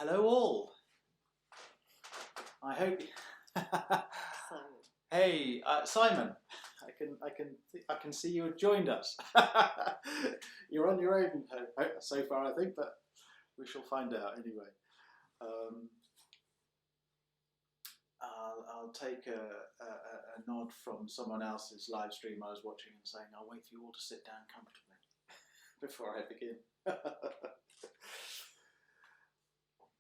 Hello all. I hope. Hey, Simon. I can see you have joined us. You're on your own so far, I think, but we shall find out anyway. I'll take a nod from someone else's live stream I was watching and saying, I'll wait for you all to sit down comfortably before I begin.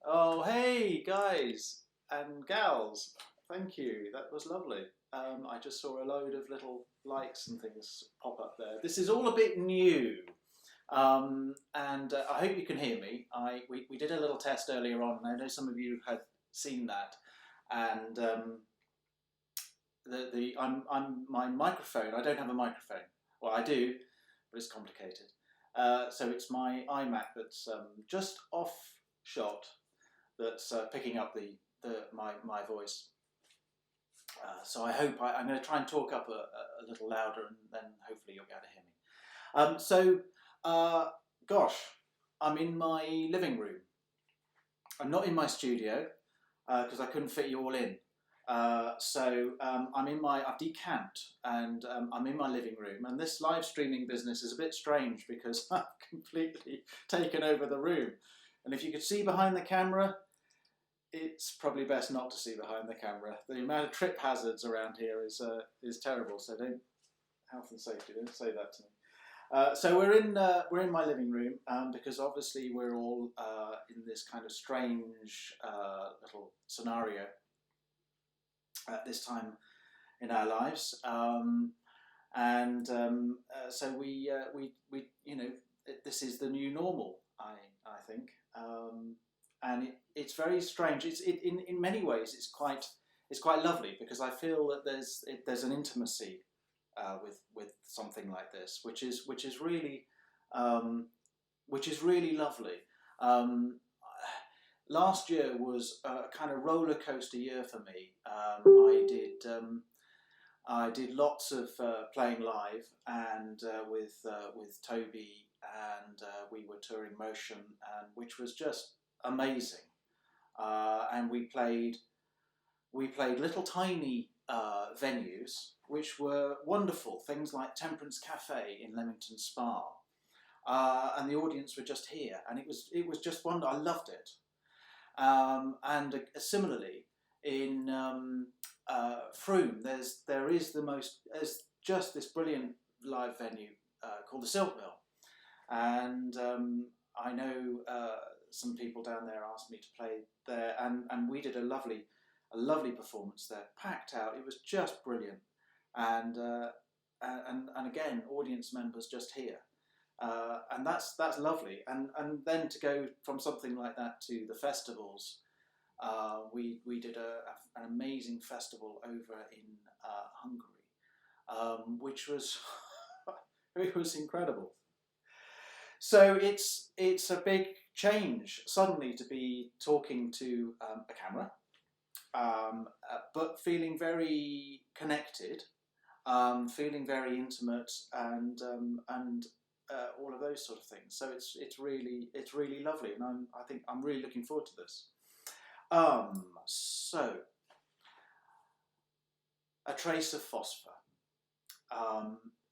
Oh, hey, guys and gals. Thank you. That was lovely. I just saw a load of little likes and things pop up there. This is all a bit new. And I hope you can hear me. We did a little test earlier on, and I know some of you had seen that. And my microphone, I don't have a microphone. Well, I do, but it's complicated. So it's my iMac that's just off shot that's picking up my voice. So I hope I'm going to try and talk up a little louder, and then hopefully you'll be able to hear me. Gosh, I'm in my living room. I'm not in my studio because I couldn't fit you all in. I've decamped and I'm in my living room, and this live streaming business is a bit strange because I've completely taken over the room. And if you could see behind the camera, it's probably best not to see behind the camera. The amount of trip hazards around here is terrible. So health and safety, don't say that to me. So we're in my living room because obviously we're all in this kind of strange little scenario at this time in our lives, so we this is the new normal. I think. And it's very strange. In many ways it's quite lovely because I feel that there's an intimacy with something like this, which is really lovely. Last year was a kind of roller coaster year for me. I did lots of playing live and with Toby, and we were touring Motion, and which was just amazing. And we played little tiny venues which were wonderful, things like Temperance Cafe in Leamington Spa, and the audience were just here, and it was just wonderful. I loved it. And similarly in Frome, there's just this brilliant live venue called the Silk Mill, and I know some people down there asked me to play there, and we did a lovely performance there, packed out. It was just brilliant, and again, audience members just here, and that's lovely. And then to go from something like that to the festivals, we did an amazing festival over in Hungary, which was it was incredible. So it's a big change suddenly to be talking to a camera, but feeling very connected, feeling very intimate, and all of those sort of things. So it's really lovely, and I think I'm really looking forward to this. So a Trace of Phosphor.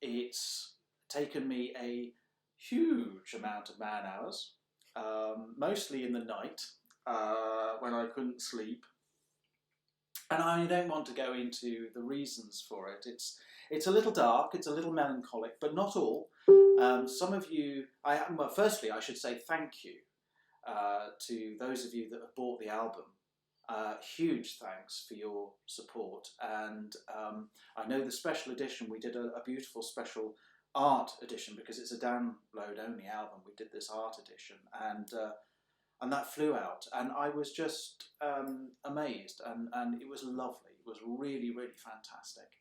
It's taken me a huge amount of man hours, mostly in the night when I couldn't sleep, and I don't want to go into the reasons for it. It's a little dark, it's a little melancholic, but not all. Some of you, firstly I should say thank you to those of you that have bought the album. Huge thanks for your support, and I know the special edition, we did a beautiful special art edition because it's a download only album. We did this art edition, and that flew out, and I was just amazed, and it was lovely. It was really fantastic,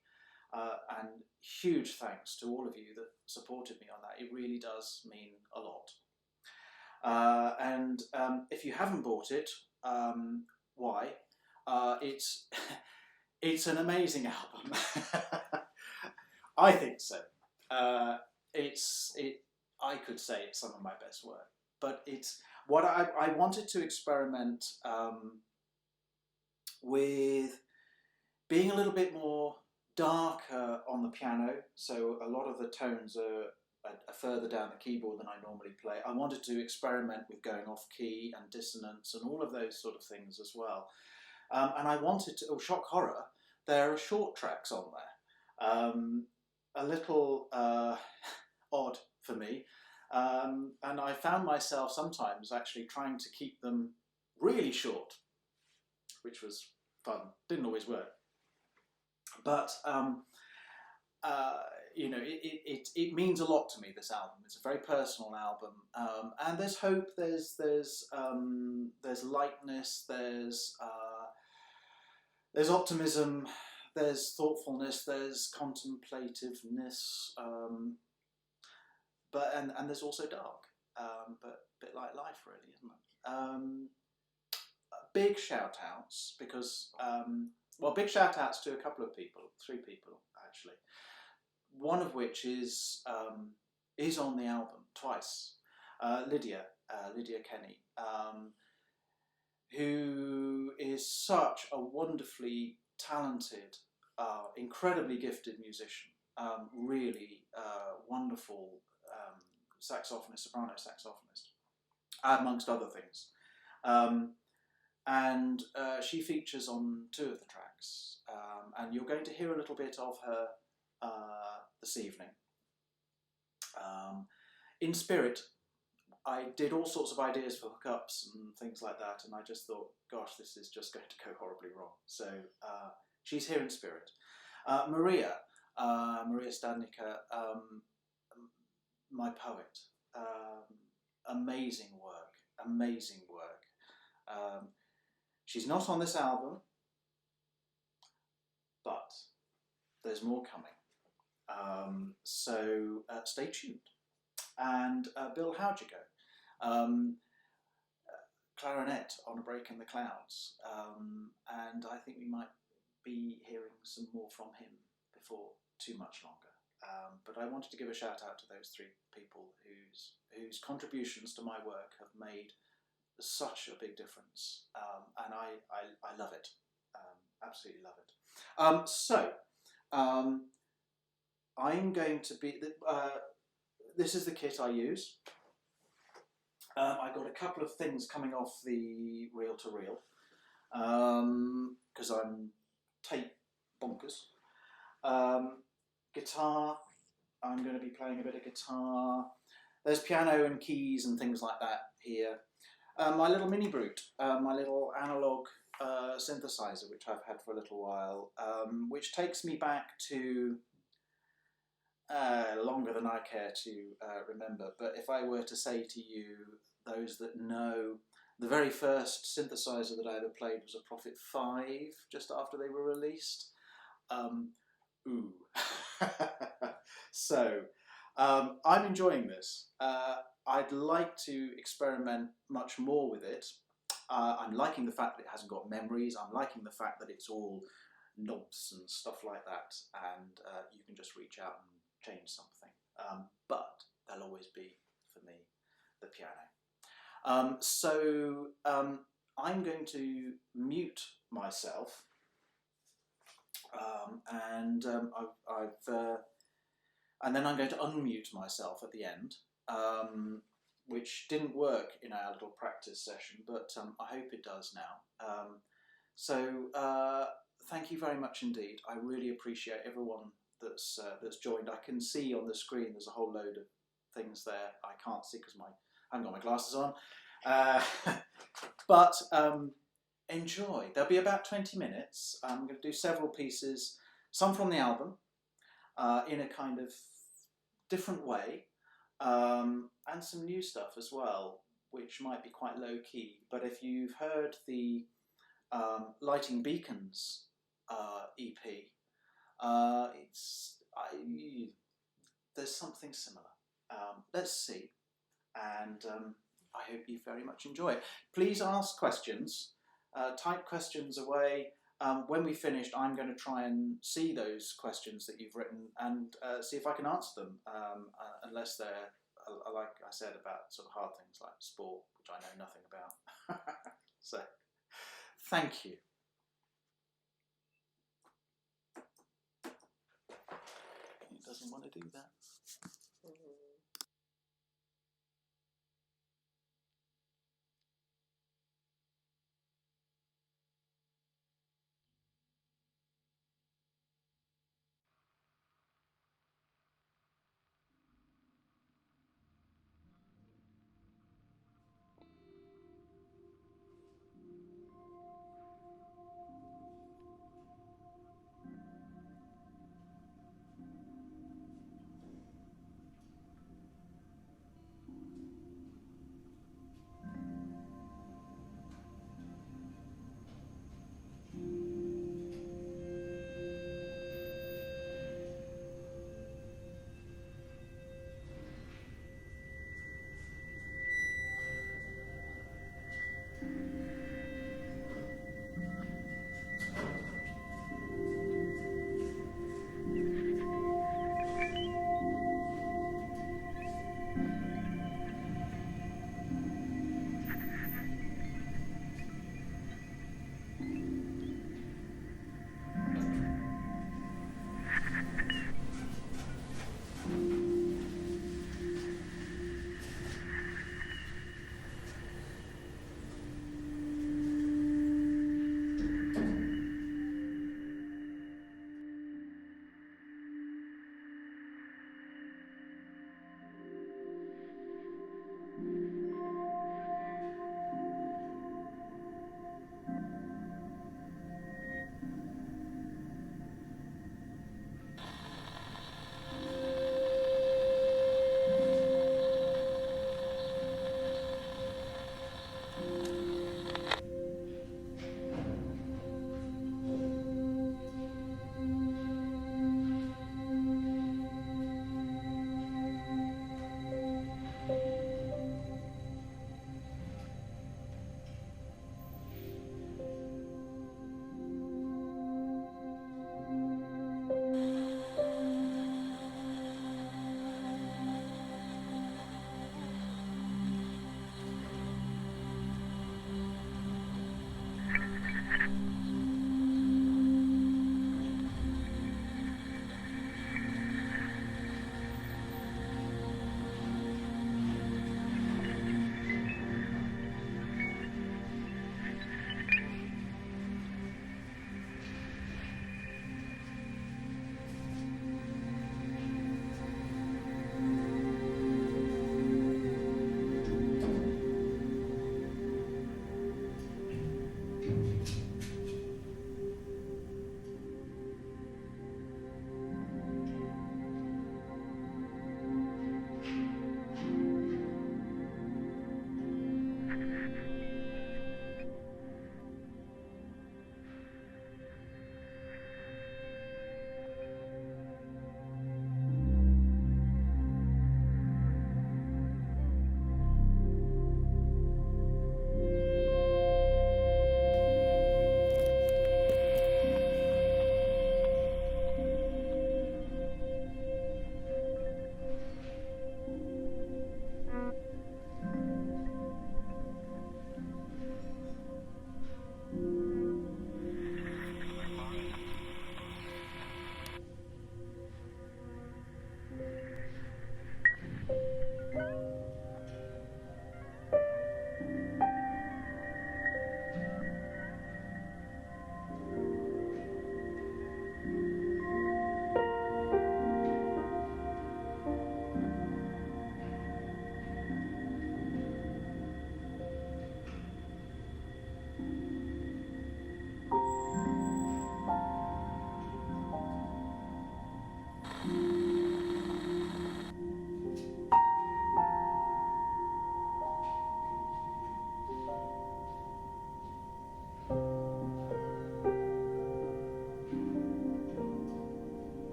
and huge thanks to all of you that supported me on that. It really does mean a lot. And if you haven't bought it, why? It's an amazing album. I think so. I could say it's some of my best work, but what I wanted to experiment with being a little bit more darker on the piano, so a lot of the tones are further down the keyboard than I normally play. I wanted to experiment with going off key and dissonance and all of those sort of things as well. And I wanted to, shock horror, there are short tracks on there. A little odd for me. And I found myself sometimes actually trying to keep them really short, which was fun. Didn't always work. But you know, it means a lot to me, this album. It's a very personal album, and there's hope. There's lightness. There's optimism. There's thoughtfulness. There's contemplativeness. But there's also dark. But a bit like life, really, isn't it? Big shout outs because well, big shout outs to a couple of people, 3 people actually. One of which is on the album twice. Lydia Kenny, who is such a wonderfully talented, incredibly gifted musician. Really wonderful saxophonist, soprano saxophonist, amongst other things. And she features on 2 of the tracks, and you're going to hear a little bit of her this evening. In Spirit, I did all sorts of ideas for hookups and things like that, and I just thought, gosh, this is just going to go horribly wrong. So she's here in spirit. Maria Stadnica, my poet, amazing work. She's not on this album, but there's more coming. So stay tuned. And Bill, how'd you go? Clarinet on A Break in the Clouds. And I think we might be hearing some more from him before too much longer. But I wanted to give a shout out to those 3 people whose contributions to my work have made such a big difference, and I love it, absolutely love it. So I'm going to be, this is the kit I use. I got a couple of things coming off the reel-to-reel, because I'm tape bonkers. Guitar, I'm going to be playing a bit of guitar. There's piano and keys and things like that here. My little mini brute, my little analog synthesizer, which I've had for a little while, which takes me back to longer than I care to remember. But if I were to say to you, those that know, the very first synthesizer that I ever played was a Prophet 5, just after they were released. Ooh. So, I'm enjoying this. I'd like to experiment much more with it. I'm liking the fact that it hasn't got memories. I'm liking the fact that it's all knobs and stuff like that, and you can just reach out and change something. But there'll always be, for me, the piano. So I'm going to mute myself, and then I'm going to unmute myself at the end. Which didn't work in our little practice session, but I hope it does now. So thank you very much indeed. I really appreciate everyone that's joined. I can see on the screen there's a whole load of things there. I can't see because I haven't got my glasses on. But enjoy. There'll be about 20 minutes. I'm going to do several pieces, some from the album, in a kind of different way. And some new stuff as well, which might be quite low key. But if you've heard the Lighting Beacons EP, there's something similar. Let's see, and I hope you very much enjoy it. Please ask questions, type questions away. When we finished, I'm going to try and see those questions that you've written and see if I can answer them, unless they're like I said about sort of hard things like sport, which I know nothing about. So, thank you. It doesn't want to do that.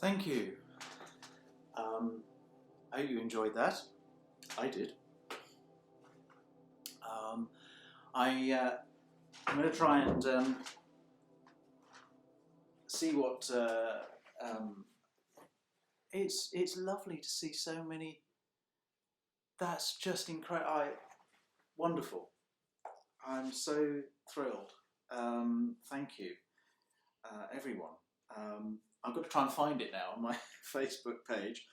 Thank you. I hope you enjoyed that. I did. I'm going to try and see what. It's lovely to see so many. That's just incredible. Wonderful. I'm so thrilled. Thank you, everyone. I've got to try and find it now on my Facebook page.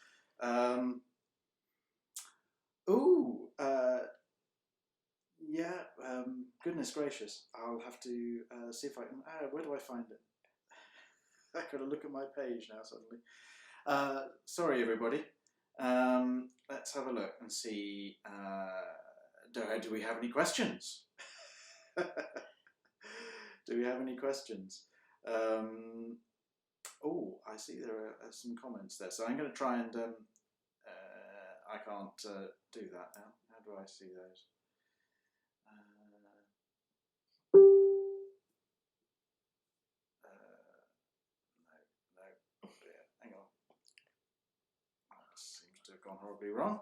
Yeah, goodness gracious. I'll have to see if I can. Where do I find it? I've got to look at my page now suddenly. Sorry, everybody. Let's have a look and see. Do we have any questions? Do we have any questions? I see there are some comments there. So I'm going to try and. I can't do that now. How do I see those? No, dear. Hang on. That seems to have gone horribly wrong.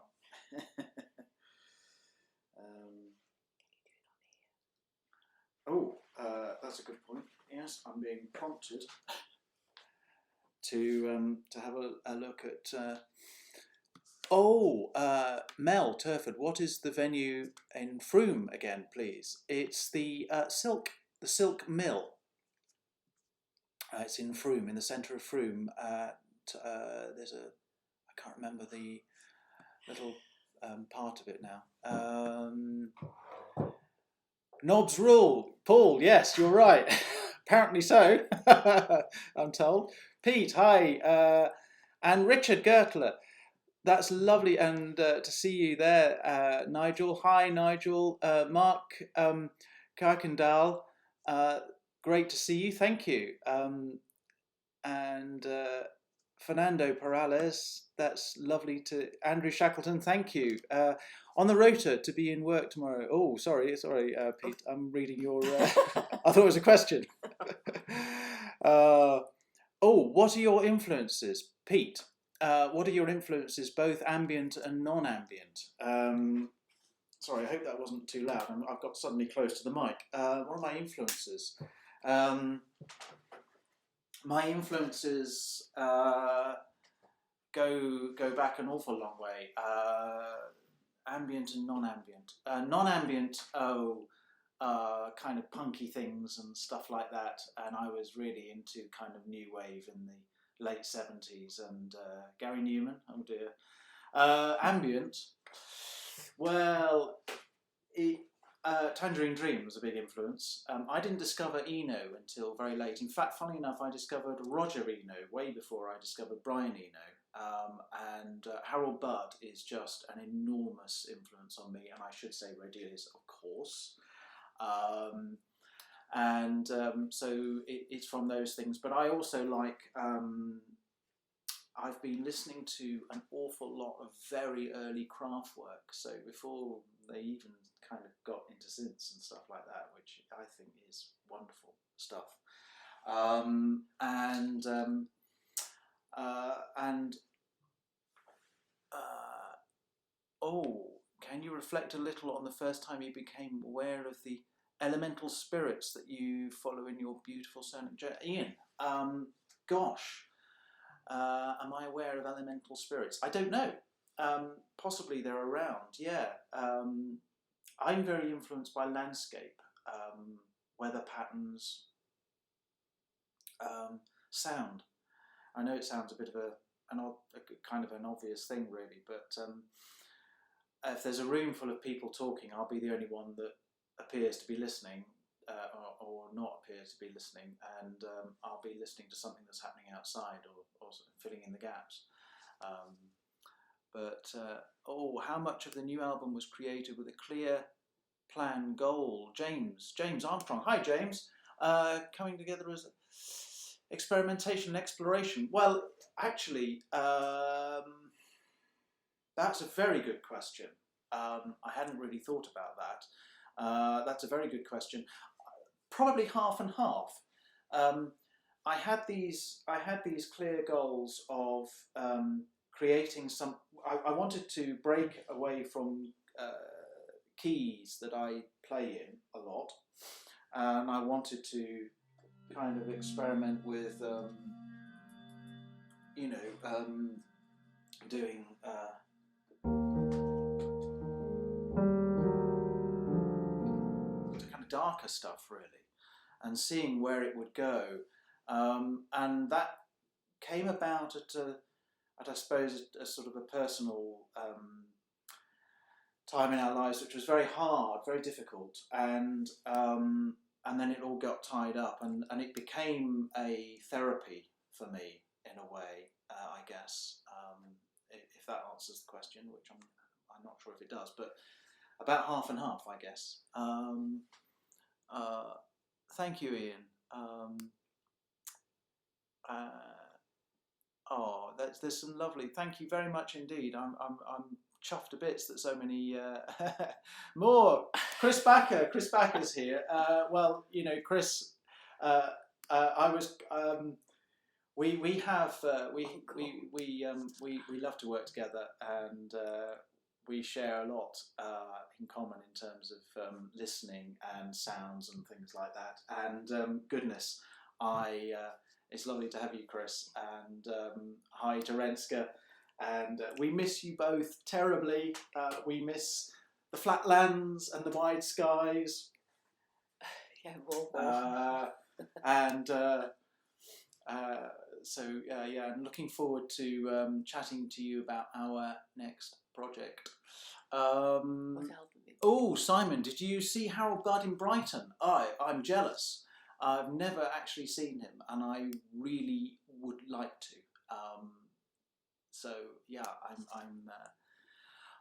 That's a good point. Yes, I'm being prompted to have a look at. Mel Turford, what is the venue in Frome again, please? It's the Silk Mill. It's in Frome, in the centre of Frome. There's I can't remember the little part of it now. Knobs rule, Paul. Yes, you're right. Apparently so. I'm told. Pete, hi, and Richard Gertler. That's lovely, and to see you there, Nigel. Hi, Nigel. Mark Kuykendall. Great to see you. Thank you. And Fernando Perales. That's lovely to. Andrew Shackleton. Thank you. On the rota to be in work tomorrow. Oh, sorry, Pete. I'm reading your. I thought it was a question. What are your influences, Pete? What are your influences, both ambient and non-ambient? Sorry, I hope that wasn't too loud. I've got suddenly close to the mic. What are my influences? My influences go back an awful long way. Ambient and non-ambient. Non-ambient, kind of punky things and stuff like that. And I was really into kind of new wave in the late 70s and Gary Newman, oh dear. Ambient, well, Tangerine Dream was a big influence. I didn't discover Eno until very late. In fact, funny enough, I discovered Roger Eno way before I discovered Brian Eno. And Harold Budd is just an enormous influence on me, and I should say Ray Dealers, of course. So it's from those things. But I also like, I've been listening to an awful lot of very early Kraftwerk, so before they even kind of got into synths and stuff like that, which I think is wonderful stuff. Can you reflect a little on the first time you became aware of the elemental spirits that you follow in your beautiful sonic journey? Ian, gosh, am I aware of elemental spirits? I don't know. Possibly they're around, yeah. I'm very influenced by landscape, weather patterns, sound. I know it sounds a bit of kind of an obvious thing, really, but if there's a room full of people talking, I'll be the only one that appears to be listening, or not appears to be listening, and I'll be listening to something that's happening outside, or filling in the gaps. How much of the new album was created with a clear plan goal? James Armstrong. Hi, James. Coming together as experimentation and exploration. Well, actually, that's a very good question. I hadn't really thought about that. That's a very good question. Probably half and half. I had these clear goals of creating some. I wanted to break away from keys that I play in a lot, and I wanted to kind of experiment with, doing kind of darker stuff, really, and seeing where it would go, and that came about at I suppose a sort of a personal time in our lives, which was very hard, very difficult, and then it all got tied up, and it became a therapy for me in a way, I guess, if that answers the question, which I'm not sure if it does, but about half and half, I guess. Thank you, Ian. Oh, there's some lovely. Thank you very much indeed. I'm chuffed to bits that so many more. Chris Backer's here. Well, you know, Chris. I was. We have we love to work together, and we share a lot in common in terms of listening and sounds and things like that. And goodness, it's lovely to have you, Chris, and hi to Renska, and we miss you both terribly. We miss the flatlands and the wide skies. Yeah, and so yeah, I'm looking forward to chatting to you about our next project. Oh, Simon, did you see Harold Budd in Brighton? I'm jealous. I've never actually seen him, and I really would like to. So yeah, I'm.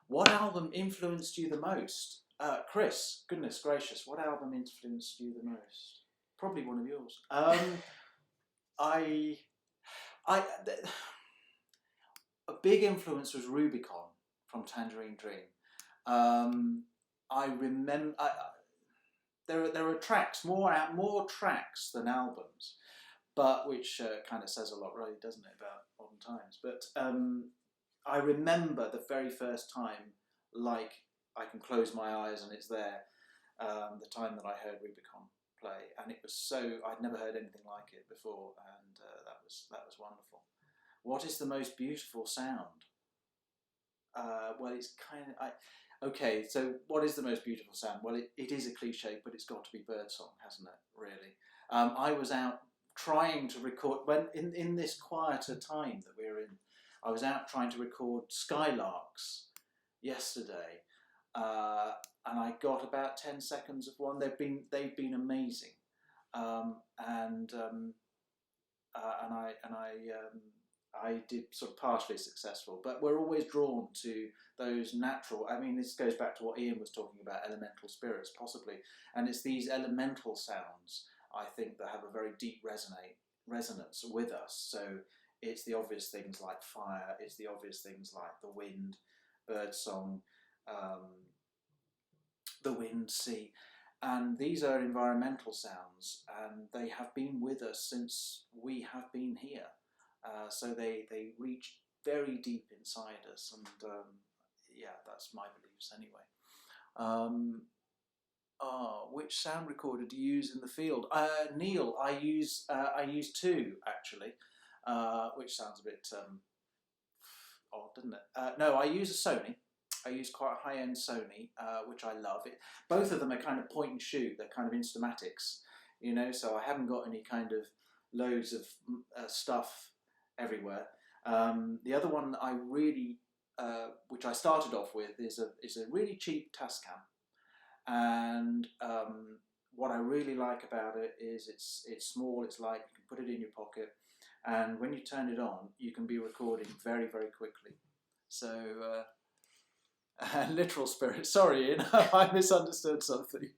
What album influenced you the most, Chris? Goodness gracious, what album influenced you the most? Probably one of yours. A big influence was Rubicon from Tangerine Dream. I remember. There are tracks, more tracks than albums, but which kind of says a lot, really, doesn't it, about modern times? But I remember the very first time, like I can close my eyes and it's there. The time that I heard Rubicon play, and it was so I'd never heard anything like it before, and that was wonderful. What is the most beautiful sound? Well, it's kind of okay, so what is the most beautiful sound? Well, it is a cliche, but it's got to be birdsong, hasn't it, really? I was out trying to record, when in this quieter time that we're in, I was out trying to record skylarks yesterday, and I got about 10 seconds of one. They've been amazing, I did sort of partially successful, but we're always drawn to those natural. I mean, this goes back to what Ian was talking about, elemental spirits, possibly, and it's these elemental sounds, I think, that have a very deep resonance with us. So it's the obvious things like fire, it's the obvious things like the wind, birdsong, the wind, sea. And these are environmental sounds, and they have been with us since we have been here. So they reach very deep inside us, and yeah, that's my beliefs anyway. Which sound recorder do you use in the field? Neil, I use two actually, which sounds a bit odd, doesn't it? No, I use a Sony. I use quite a high-end Sony, which I love. Both of them are kind of point and shoot. They're kind of Instamatics, you know. So I haven't got any kind of loads of stuff everywhere. The other one that I really, which I started off with, is a really cheap Tascam, and what I really like about it is it's small. It's light. You can put it in your pocket, and when you turn it on, you can be recording very, very quickly. So. Literal spirit. Sorry, Ian, I misunderstood something.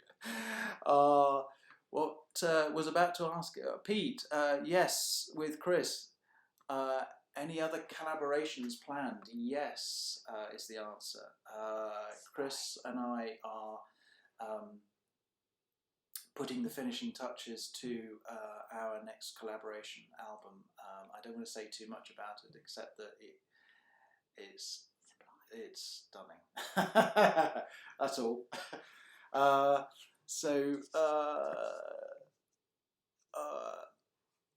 What was about to ask Pete? Yes, with Chris. Any other collaborations planned? Yes, is the answer. Chris and I are putting the finishing touches to our next collaboration album. I don't want to say too much about it, except that it's stunning. That's all.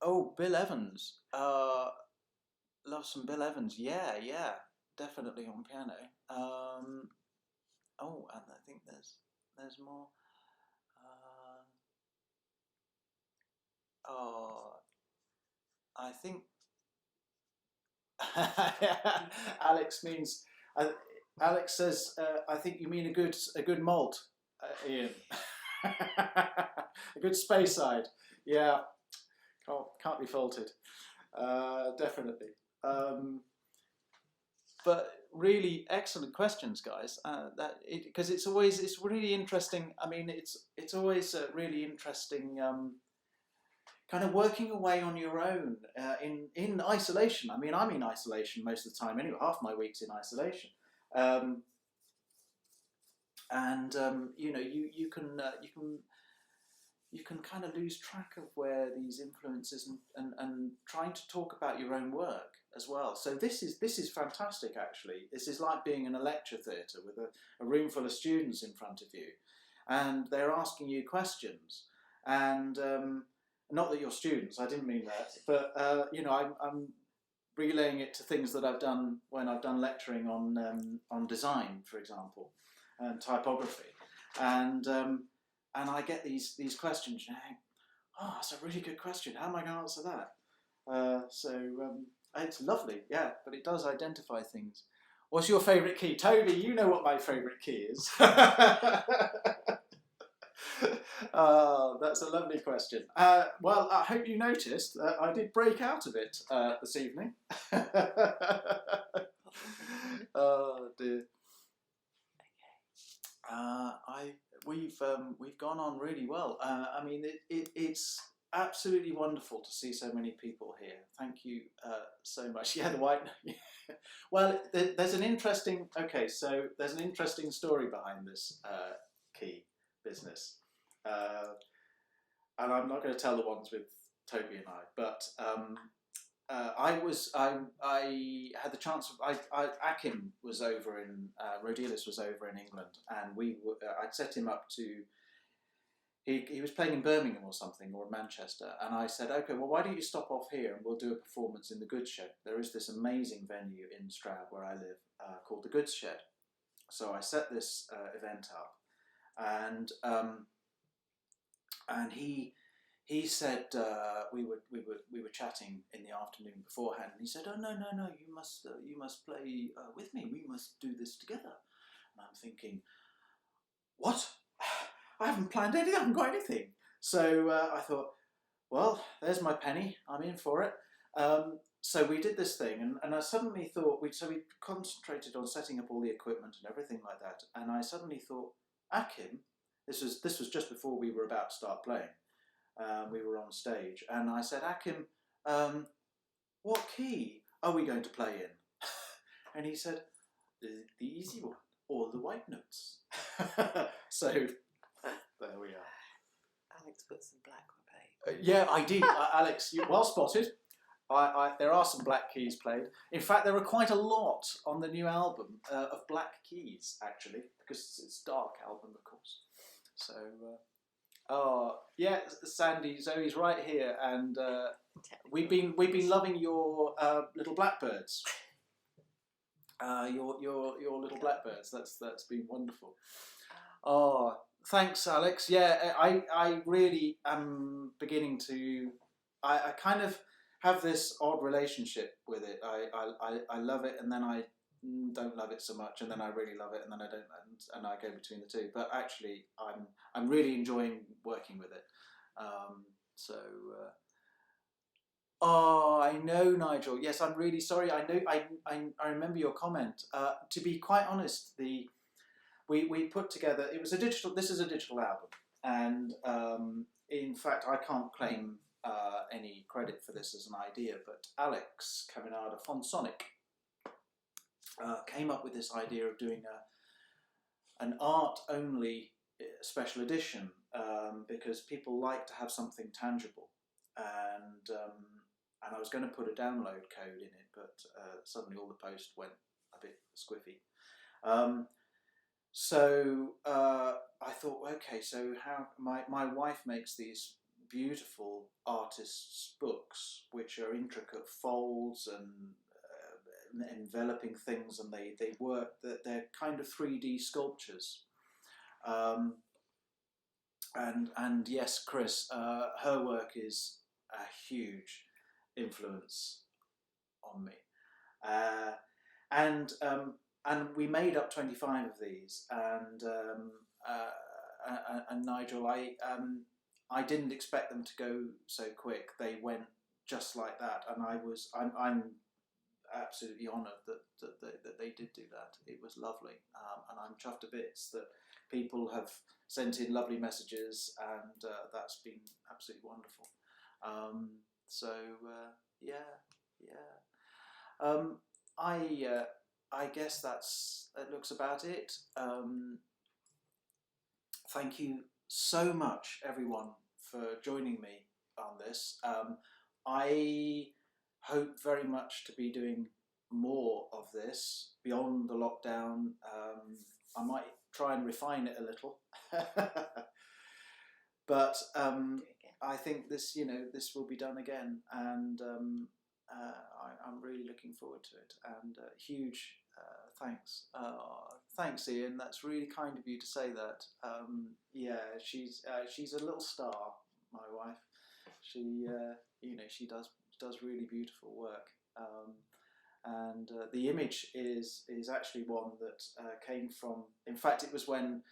Oh, Bill Evans. Love some Bill Evans. Yeah, definitely on piano. Oh, and I think there's more. I think Alex means. Alex says, "I think you mean a good malt, Ian. A good space side. Yeah, can't be faulted. Definitely. But really excellent questions, guys. Because it's really interesting. I mean, it's always really interesting. Kind of working away on your own in isolation. I mean, I'm in isolation most of the time anyway. Half my week's in isolation, and you know, you can kind of lose track of where these influences and trying to talk about your own work as well. So this is fantastic. Actually, this is like being in a lecture theatre with a room full of students in front of you, and they're asking you questions and. Not that you're students, I didn't mean that, but you know, I'm relaying it to things that I've done when I've done lecturing on design, for example, and typography, and I get these questions. You know, oh, that's a really good question. How am I going to answer that? It's lovely, yeah, but it does identify things. What's your favourite key, Toby? You know what my favourite key is. That's a lovely question. Well, I hope you noticed that I did break out of it this evening. Oh dear. We've gone on really well. I mean, it's absolutely wonderful to see so many people here. Thank you so much. Yeah, the white. Well, there's an interesting. Okay, so there's an interesting story behind this key business. And I'm not going to tell the ones with Toby and I, but I had the chance of Akim was over in Rodilis was over in England, and I'd set him up to. He was playing in Birmingham or something, or in Manchester, and I said, okay, well, why don't you stop off here and we'll do a performance in the Goods Shed. There is this amazing venue in Stroud where I live called the Goods Shed. So I set this event up, and he said we were chatting in the afternoon beforehand, and he said, oh no, you must play with me, we must do this together. And I'm thinking, what? I haven't planned anything, I haven't got anything. So I thought, well, there's my penny, I'm in for it. So we did this thing, and I suddenly thought, we concentrated on setting up all the equipment and everything like that, and I suddenly thought, Akim, this was just before we were about to start playing. We were on stage, and I said, Akim, what key are we going to play in? And he said, the easy one, all the white notes. So there we are. Alex put some black on paper. Yeah, I did. Alex, well spotted. There are some black keys played. In fact, there are quite a lot on the new album of black keys, actually, because it's a dark album, of course. So, yeah, Sandy, Zoe's right here, and we've been loving your little blackbirds. Your little blackbirds. That's been wonderful. Oh, thanks, Alex. Yeah, I really am beginning to. I kind of have this odd relationship with it. I love it, and then I don't love it so much, and then I really love it, and then I don't, and I go between the two. But actually, I'm really enjoying working with it. Oh, I know, Nigel. Yes, I'm really sorry. I know. I remember your comment. To be quite honest, we put together. It was a digital. This is a digital album, and in fact, I can't claim any credit for this as an idea. But Alex Caminada Fonsonic came up with this idea of doing an art-only special edition, because people like to have something tangible, and I was going to put a download code in it, but suddenly all the post went a bit squiffy. So I thought, okay, so how my wife makes these beautiful artists' books, which are intricate folds and enveloping things, and they work. They're kind of 3D sculptures. And yes, Chris, her work is a huge influence on me, and we made up 25 of these, and Nigel, I didn't expect them to go so quick. They went just like that, and I'm absolutely honoured that they did do that. It was lovely, and I'm chuffed to bits that people have sent in lovely messages, and that's been absolutely wonderful. I guess that looks about it. Thank you so much, everyone, for joining me on this. I hope very much to be doing more of this beyond the lockdown. I might try and refine it a little, but I think this will be done again, and I'm really looking forward to it. And huge thanks. Thanks, Ian. That's really kind of you to say that. Yeah, she's a little star, my wife. She she does really beautiful work. And the image is actually one that came from. In fact, it was when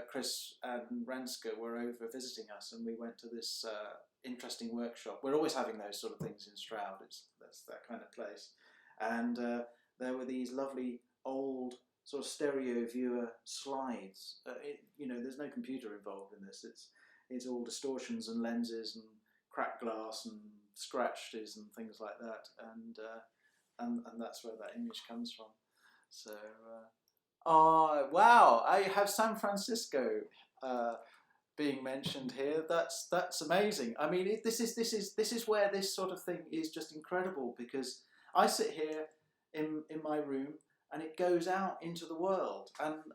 Chris and Renska were over visiting us, and we went to this interesting workshop. We're always having those sort of things in Stroud. That's that kind of place. And there were these lovely old sort of stereo viewer slides. There's no computer involved in this. It's all distortions and lenses and cracked glass and scratches and things like that. And that's where that image comes from. So, oh wow! I have San Francisco being mentioned here. That's amazing. I mean, this is where this sort of thing is just incredible, because I sit here in my room and it goes out into the world, and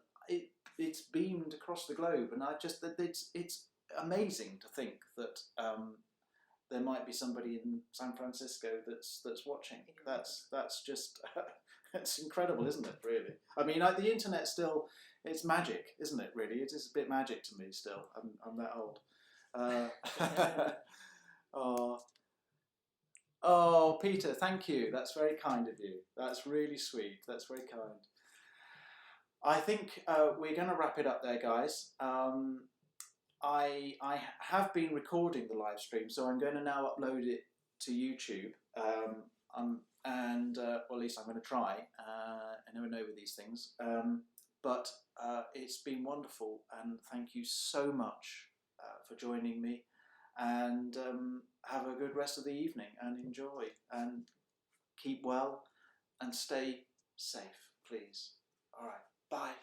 it's beamed across the globe, and it's amazing to think that there might be somebody in San Francisco that's watching. That's just it's incredible, isn't it? Really. I mean, the internet still, it's magic, isn't it? Really, it is a bit magic to me still. I'm that old. Oh, Peter, thank you. That's very kind of you. That's really sweet. That's very kind. I think we're going to wrap it up there, guys. I have been recording the live stream, so I'm going to now upload it to YouTube. Well, at least I'm going to try. I never know with these things. But it's been wonderful, and thank you so much for joining me. And have a good rest of the evening, and enjoy, and keep well, and stay safe, please. All right, bye.